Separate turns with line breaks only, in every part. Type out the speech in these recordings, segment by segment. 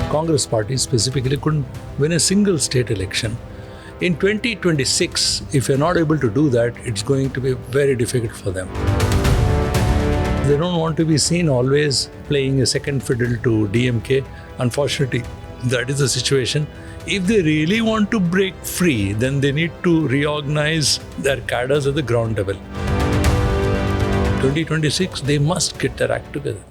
Congress party specifically couldn't win a single state election. In 2026, if you're not able to do that, it's going to be very difficult for them. They don't want to be seen always playing a second fiddle to DMK. Unfortunately, that is the situation. If they really want to break free, then they need to reorganize their cadres at the ground level. 2026, they must get their act together.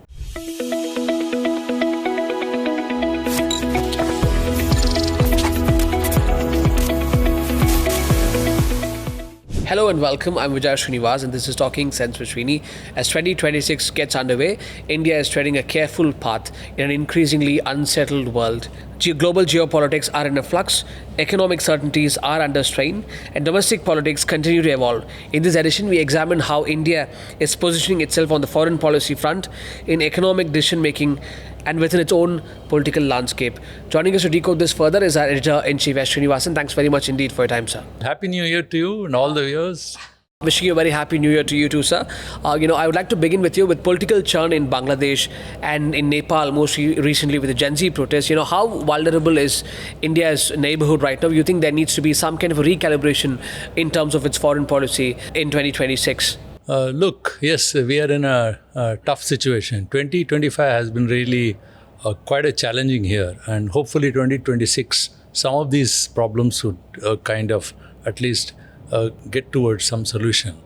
Hello and welcome, I'm Srinivasan and this is Talking Sense with Srini. As 2026 gets underway, India is treading a careful path in an increasingly unsettled world. Global geopolitics are in a flux, economic certainties are under strain, and domestic politics continue to evolve. In this edition, we examine how India is positioning itself on the foreign policy front, in economic decision-making, and within its own political landscape. Joining us to decode this further is our editor-in-chief, Srinivasan. Thanks very much indeed for your time, sir.
Happy New Year to you and all the viewers.
Wishing you a very happy New Year to you too, sir. I would like to begin with you with political churn in Bangladesh and in Nepal, most recently with the Gen Z protests. How vulnerable is India's neighborhood right now? You think there needs to be some kind of a recalibration in terms of its foreign policy in 2026?
Look, yes, we are in a tough situation. 2025 has been really quite a challenging year, and hopefully 2026, some of these problems would kind of at least get towards some solution.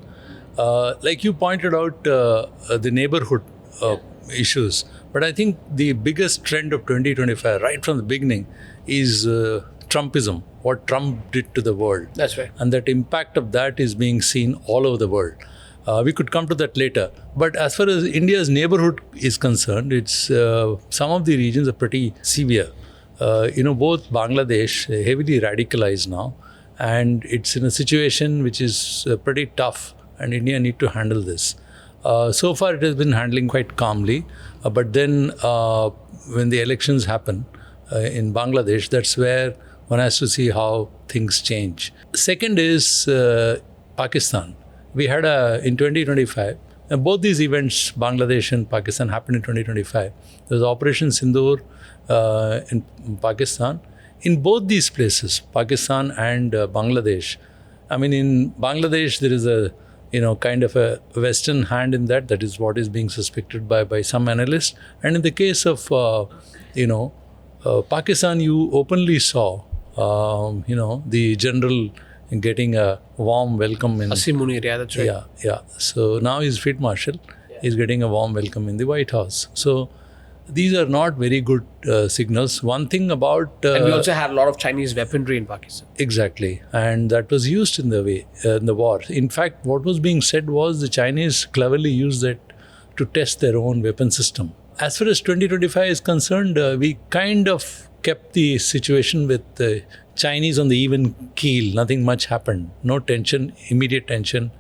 Like you pointed out, the neighborhood issues, but I think the biggest trend of 2025 right from the beginning is Trumpism, what Trump did to the world.
That's right.
And that impact of that is being seen all over the world. We could come to that later. But as far as India's neighborhood is concerned, it's some of the regions are pretty severe. Both Bangladesh heavily radicalized now, and it's in a situation which is pretty tough, and India need to handle this. So far, it has been handling quite calmly. But then when the elections happen in Bangladesh, that's where one has to see how things change. Second is Pakistan. We had in 2025, and both these events, Bangladesh and Pakistan, happened in 2025. There was Operation Sindoor in Pakistan. In both these places, Pakistan and Bangladesh, in Bangladesh, there is a kind of a Western hand in that. That is what is being suspected by some analysts. And in the case of, Pakistan, you openly saw, the general getting a warm welcome in
Asim Munir, yeah, that's right.
Yeah. So now he's Field Marshal. He's getting a warm welcome in the White House. So these are not very good signals. One thing about...
and we also had a lot of Chinese weaponry in Pakistan.
Exactly. And that was used in the war. In fact, what was being said was the Chinese cleverly used that to test their own weapon system. As far as 2025 is concerned, we kind of kept the situation with the Chinese on the even keel. Nothing much happened. No tension, immediate tension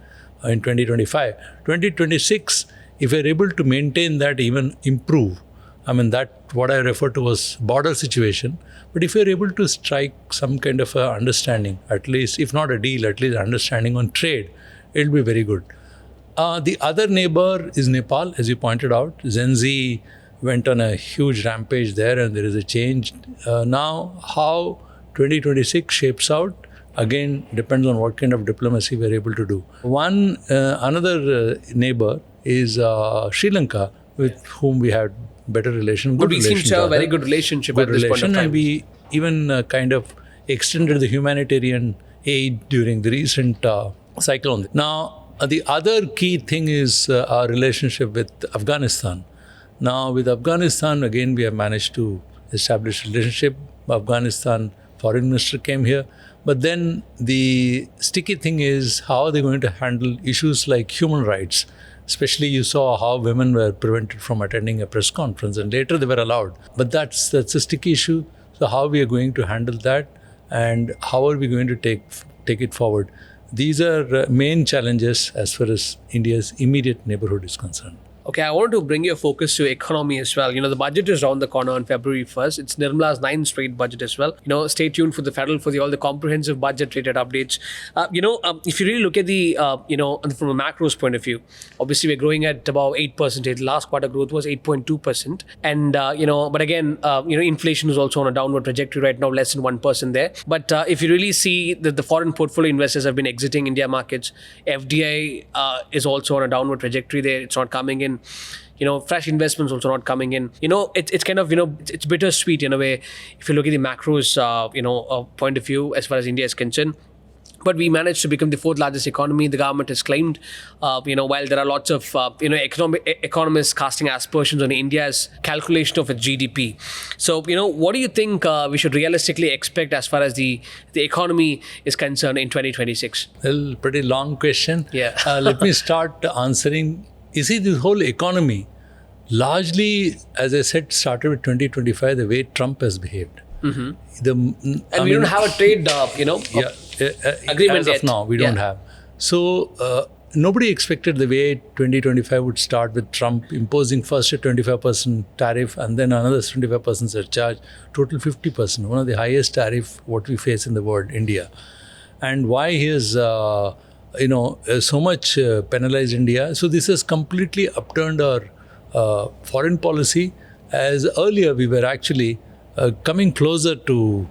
in 2025. 2026, if we're able to maintain that, even improve, that what I refer to as border situation. But if we're able to strike some kind of a understanding, at least, if not a deal, at least understanding on trade, it'll be very good. The other neighbor is Nepal, as you pointed out. Gen Z went on a huge rampage there, and there is a change. Now, how 2026 shapes out, again, depends on what kind of diplomacy we're able to do. Another neighbor is Sri Lanka, with whom we had better relations.
But we seem to have a very good relationship at this point of time.
And we even kind of extended the humanitarian aid during the recent cyclone. Now, the other key thing is our relationship with Afghanistan. Now, with Afghanistan, again, we have managed to establish a relationship. Afghanistan foreign minister came here. But then the sticky thing is how are they going to handle issues like human rights? Especially you saw how women were prevented from attending a press conference, and later they were allowed. But that's a sticky issue. So how we are going to handle that, and how are we going to take it forward? These are main challenges as far as India's immediate neighborhood is concerned.
Okay, I want to bring your focus to economy as well. The budget is around the corner on February 1st. It's Nirmala's 9th straight budget as well. Stay tuned for the Federal for all the comprehensive budget-related updates. If you really look at the, from a macros point of view, obviously we're growing at about 8%. The last quarter growth was 8.2%. And, but again, inflation is also on a downward trajectory right now, less than 1% there. But if you really see that the foreign portfolio investors have been exiting India markets, FDI is also on a downward trajectory there. It's not coming in. Fresh investments also not coming in. It's kind of, it's bittersweet in a way if you look at the macros, point of view as far as India is concerned. But we managed to become the fourth largest economy. The government has claimed, while there are lots of, economists casting aspersions on India's calculation of its GDP. So, what do you think we should realistically expect as far as the economy is concerned in 2026?
Well, pretty long question.
Yeah.
Let me start answering. You see, this whole economy, largely, as I said, started with 2025, the way Trump has behaved.
Mm-hmm. We don't have a trade, agreement
as
yet.
of now, we don't have. So, nobody expected the way 2025 would start with Trump imposing first a 25% tariff and then another 25% surcharge, total 50%, one of the highest tariff what we face in the world, India. And why he has so much penalized India. So this has completely upturned our foreign policy, as earlier we were actually coming closer to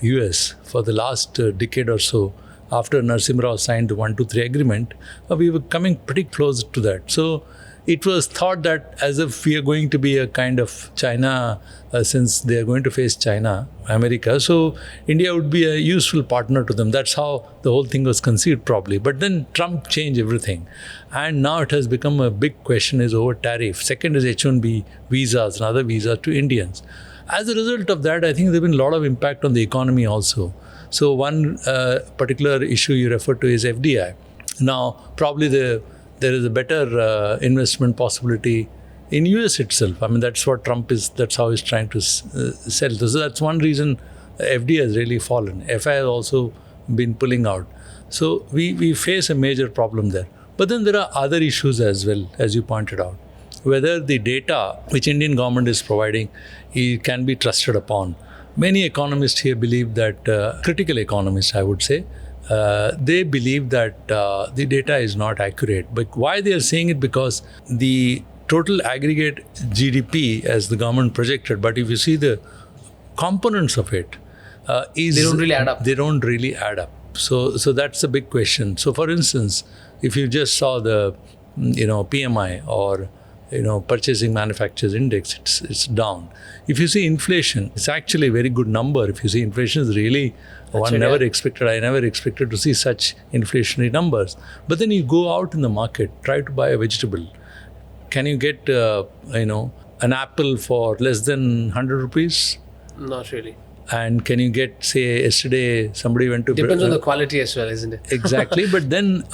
US for the last decade or so. After Narasimha Rao signed the 123 agreement, we were coming pretty close to that. So it was thought that as if we are going to be a kind of China, since they are going to face China, America, so India would be a useful partner to them. That's how the whole thing was conceived probably. But then Trump changed everything. And now it has become a big question is over tariff. Second is H-1B visas and other visas to Indians. As a result of that, I think there's been a lot of impact on the economy also. So one particular issue you refer to is FDI. Now, probably there is a better investment possibility in US itself. I mean, that's what Trump is, that's how he's trying to sell. So that's one reason FDI has really fallen. FI has also been pulling out. So we face a major problem there. But then there are other issues as well, as you pointed out. Whether the data which Indian government is providing can be trusted upon. Many economists here believe that, critical economists I would say, they believe that the data is not accurate. But why they are saying it? Because the total aggregate GDP as the government projected, but if you see the components of it, they
don't really add up.
They don't really add up. So that's a big question. So for instance, if you just saw the PMI or purchasing manufacturers index, it's down. If you see inflation, it's actually a very good number. If you see inflation is really I never expected to see such inflationary numbers. But then you go out in the market, try to buy a vegetable. Can you get an apple for less than 100 rupees?
Not really.
And can you get, say, yesterday somebody went to...
Depends on the quality as well, isn't it?
Exactly. But then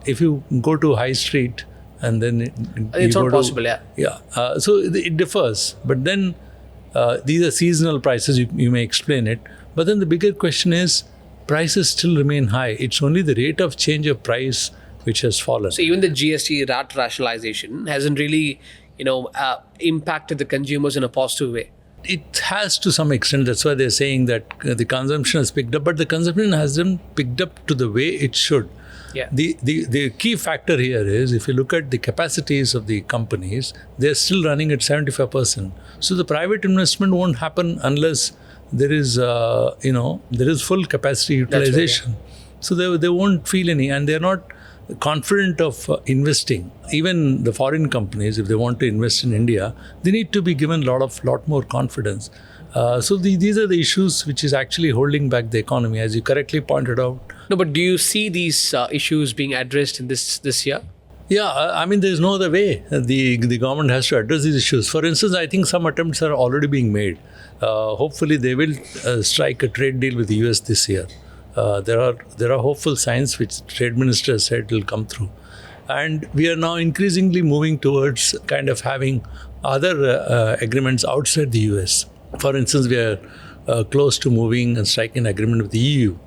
if you go to high street and then...
It's not possible, yeah.
Yeah. So it differs. But then these are seasonal prices, you may explain it. But then the bigger question is, prices still remain high. It's only the rate of change of price which has fallen.
So even the GST rat rationalization hasn't really, impacted the consumers in a positive way.
It has to some extent. That's why they're saying that the consumption has picked up, but the consumption hasn't picked up to the way it should.
Yeah.
The key factor here is, if you look at the capacities of the companies, they're still running at 75%. So the private investment won't happen unless there is full capacity utilization.
Right, yeah.
So they won't feel any, and they're not confident of investing. Even the foreign companies, if they want to invest in India, they need to be given lot more confidence. So these are the issues which is actually holding back the economy, as you correctly pointed out.
No, but do you see these issues being addressed in this year?
Yeah, I mean, there's no other way. The government has to address these issues. For instance, I think some attempts are already being made. Hopefully, they will strike a trade deal with the US this year. There are hopeful signs which the trade minister said will come through. And we are now increasingly moving towards kind of having other agreements outside the US. For instance, we are close to moving and striking an agreement with the EU.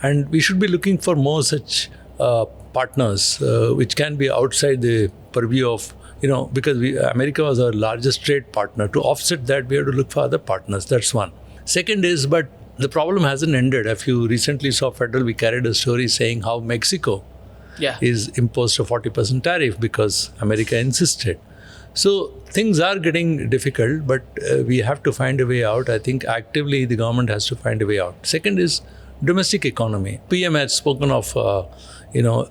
And we should be looking for more such partners which can be outside the purview of because America was our largest trade partner. To offset that, we have to look for other partners. That's one. Second is, but the problem hasn't ended. If you recently saw Federal, we carried a story saying how Mexico is imposed a 40% tariff because America insisted. So things are getting difficult, but we have to find a way out. I think actively the government has to find a way out. Second is domestic economy. PM had spoken of, a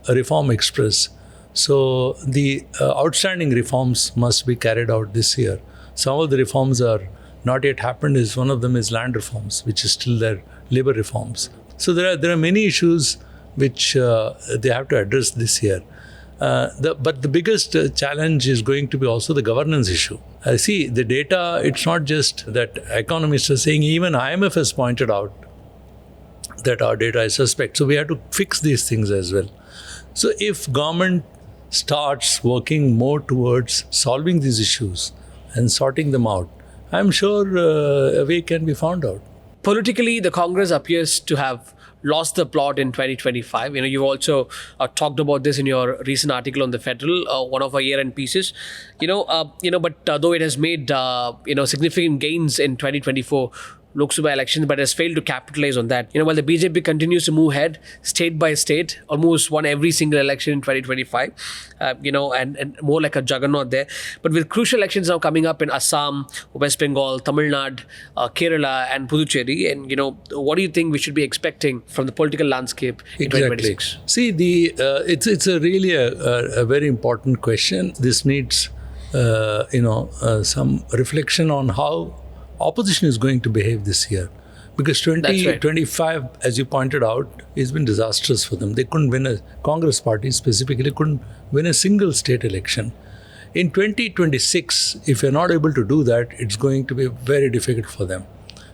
reform express. So the outstanding reforms must be carried out this year. Some of the reforms are not yet happened. One of them is land reforms, which is still there, labor reforms. So there are many issues which they have to address this year. But the biggest challenge is going to be also the governance issue. See, the data, it's not just that economists are saying, even IMF has pointed out that our data is suspect. So we have to fix these things as well. So if government starts working more towards solving these issues and sorting them out, I'm sure a way can be found out.
Politically, the Congress appears to have lost the plot in 2025. You've also talked about this in your recent article on TheFederal, one of our year-end pieces. But though it has made significant gains in 2024 Lok Sabha elections, but has failed to capitalize on that. While the BJP continues to move ahead state by state, almost won every single election in 2025, and more like a juggernaut there. But with crucial elections now coming up in Assam, West Bengal, Tamil Nadu, Kerala, and Puducherry, and what do you think we should be expecting from the political landscape in 2026?
See, it's a really a very important question. This needs some reflection on how opposition is going to behave this year, because 2025, as you pointed out, has been disastrous for them. They couldn't win Congress party specifically couldn't win a single state election. In 2026, if you're not able to do that, it's going to be very difficult for them.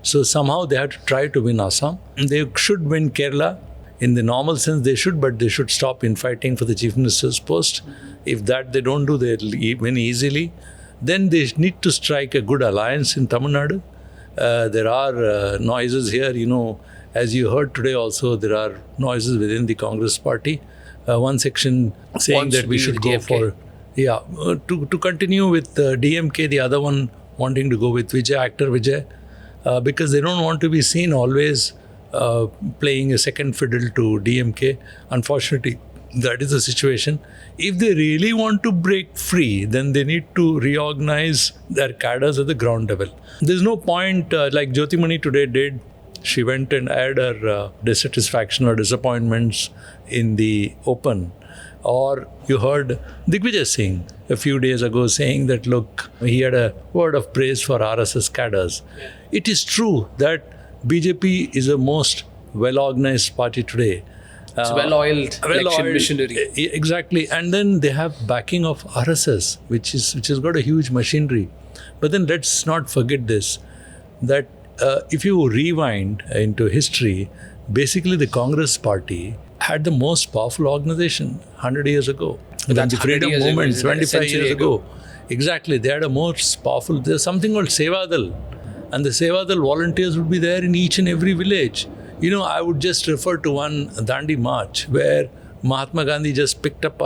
So somehow they have to try to win Assam. They should win Kerala. In the normal sense, they should, but they should stop infighting for the chief minister's post. If that they don't do, they'll win easily. Then they need to strike a good alliance in Tamil Nadu. There are noises here, as you heard today also, there are noises within the Congress party. One section saying that we should go for, to continue with DMK, the other one wanting to go with actor Vijay, because they don't want to be seen always playing a second fiddle to DMK. Unfortunately, that is the situation. If they really want to break free, then they need to reorganize their cadres at the ground level. There's no point, like Jyotimani today did. She went and aired her dissatisfaction or disappointments in the open. Or you heard Digvijay Singh a few days ago saying that, look, he had a word of praise for RSS cadres. It is true that BJP is the most well-organized party today.
It's well-oiled election machinery.
Exactly. And then they have backing of RSS, which has got a huge machinery. But then let's not forget this, that if you rewind into history, basically the Congress party had the most powerful organization 100 years ago.
That's
the freedom movement 25 years ago.
Exactly.
They had a most powerful, there's something called Sevadal. And the Sevadal volunteers would be there in each and every village. I would just refer to one Dandi March where Mahatma Gandhi just picked up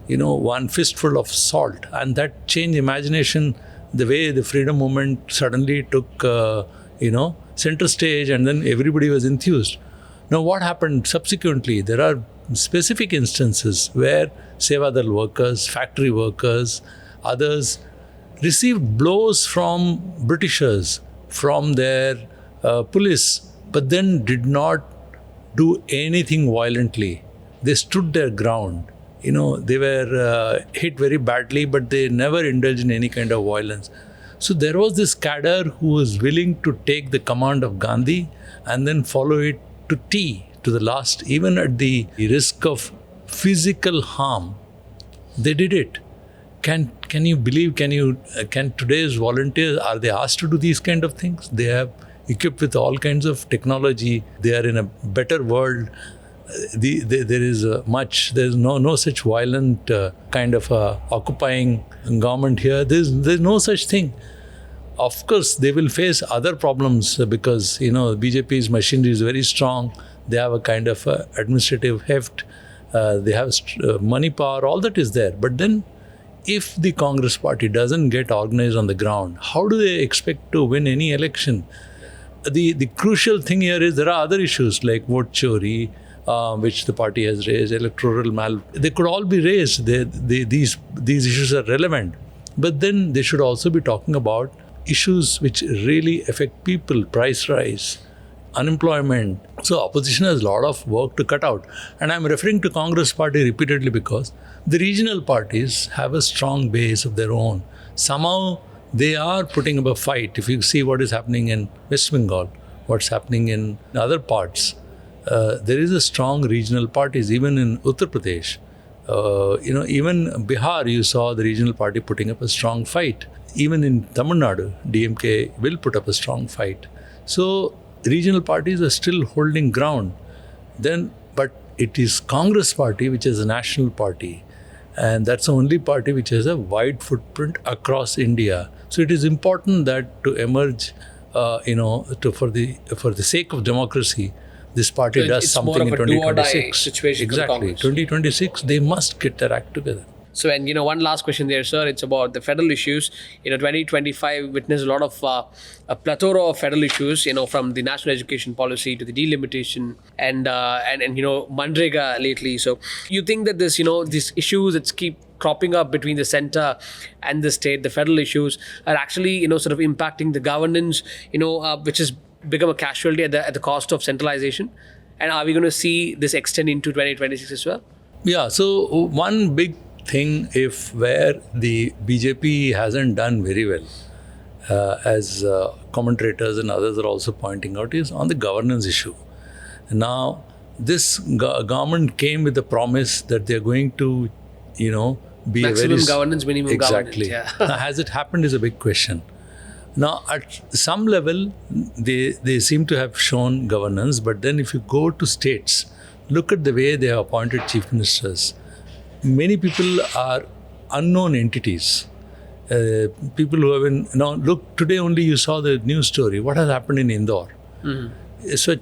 one fistful of salt, and that changed imagination, the way the freedom movement suddenly took, center stage, and then everybody was enthused. Now, what happened subsequently? There are specific instances where Sevadal workers, factory workers, others received blows from Britishers, from their police, but then did not do anything violently. They stood their ground. They were hit very badly, but they never indulged in any kind of violence. So there was this cadre who was willing to take the command of Gandhi and then follow it to the last, even at the risk of physical harm. They did it. Can you believe, can today's volunteers, are they asked to do these kind of things? They have equipped with all kinds of technology. They are in a better world. There's no such violent kind of occupying government here. There's no such thing. Of course, they will face other problems because, BJP's machinery is very strong. They have a kind of administrative heft. They have money power. All that is there. But then, if the Congress party doesn't get organized on the ground, how do they expect to win any election? The crucial thing here is there are other issues like vote chori, which the party has raised, electoral they could all be raised. These issues are relevant. But then they should also be talking about issues which really affect people, price rise, unemployment. So opposition has a lot of work to cut out. And I'm referring to Congress party repeatedly because the regional parties have a strong base of their own. Somehow they are putting up a fight. If you see what is happening in West Bengal, what's happening in other parts, there is a strong regional parties, even in Uttar Pradesh. Even Bihar, you saw the regional party putting up a strong fight. Even in Tamil Nadu, DMK will put up a strong fight. So regional parties are still holding ground. But it is Congress party which is a national party, and that's the only party which has a wide footprint across India. So it is important that to emerge, for the sake of democracy, this party
So
does
it's
something
more of
in
a do or die
2026.
situation for the
Exactly,
Congress.
2026, they must get their act together.
So, and one last question there, sir. It's about the federal issues. 2025 witnessed a lot of a plethora of federal issues. From the national education policy to the delimitation and Manrega lately. So, you think that these issues that keep cropping up between the center and the state, the federal issues, are actually sort of impacting the governance. Which has become a casualty at the cost of centralization. And are we going to see this extend into 2026 as well?
Yeah. So one big thing, where the BJP hasn't done very well, as commentators and others are also pointing out, is on the governance issue. Now, this government came with the promise that they're going to, be
Maximum
a very
governance, minimum
exactly.
governance. Yeah.
Now, has it happened is a big question. Now, at some level, they seem to have shown governance, but then if you go to states, look at the way they have appointed chief ministers. Many people are unknown entities. People who have been, look, today only you saw the news story. What has happened in Indore? Mm-hmm. So,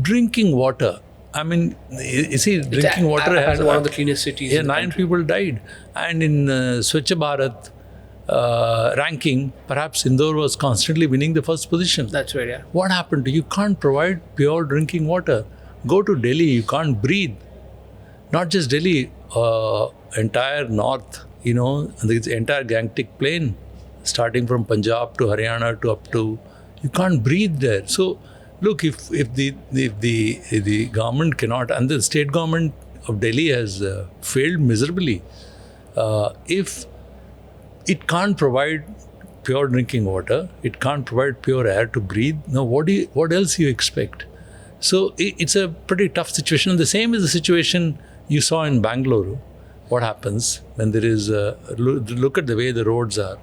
drinking water. I mean, you see, drinking water
has one of the cleanest cities.
Yeah,
in the
9
country.
people died. And in Swachh Bharat ranking, perhaps Indore was constantly winning the first position.
That's right, yeah.
What happened? You can't provide pure drinking water. Go to Delhi, you can't breathe. Not just Delhi, entire north, the entire Gangtok plain, starting from Punjab to Haryana to up to, you can't breathe there. So, look, if the government cannot, and the state government of Delhi has failed miserably, if it can't provide pure drinking water, it can't provide pure air to breathe, now what else you expect? So it's a pretty tough situation. And the same is the situation you saw in Bangalore. What happens when there is look at the way the roads are.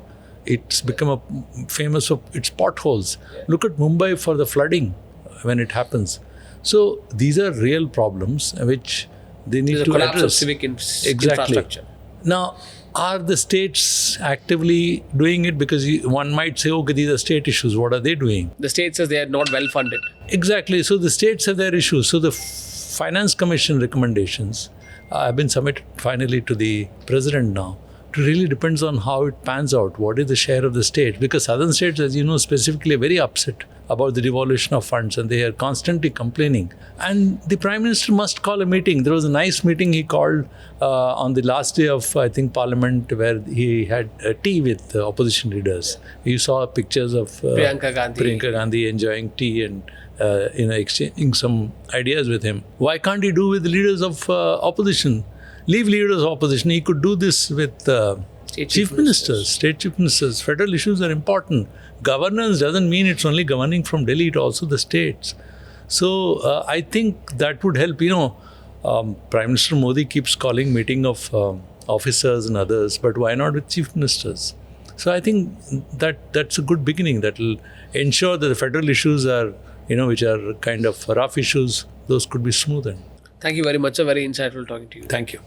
It's become famous for its potholes. Look at Mumbai for the flooding when it happens. So these are real problems which they need
There's
to
a collapse
address.
of civic infrastructure.
Now, are the states actively doing it? Because one might say, okay, these are state issues. What are they doing?
The state says they are not well funded.
Exactly. So the states have their issues. So the Finance Commission recommendations have been submitted finally to the president now. It really depends on how it pans out. What is the share of the state? Because southern states, as you know, specifically are very upset about the devolution of funds and they are constantly complaining. And the Prime Minister must call a meeting. There was a nice meeting he called on the last day of, I think, Parliament, where he had tea with opposition leaders. You saw pictures of Priyanka Gandhi enjoying tea and exchanging some ideas with him. Why can't he do with the leaders of opposition? Leave leaders of opposition. He could do this with chief ministers, state chief ministers. Federal issues are important. Governance doesn't mean it's only governing from Delhi, it also the states. So I think that would help. Prime Minister Modi keeps calling meeting of officers and others, but why not with chief ministers? So I think that's a good beginning. That will ensure that the federal issues are, which are kind of rough issues, those could be smoothened.
Thank you very much, sir. Very insightful talking to you.
Thank you.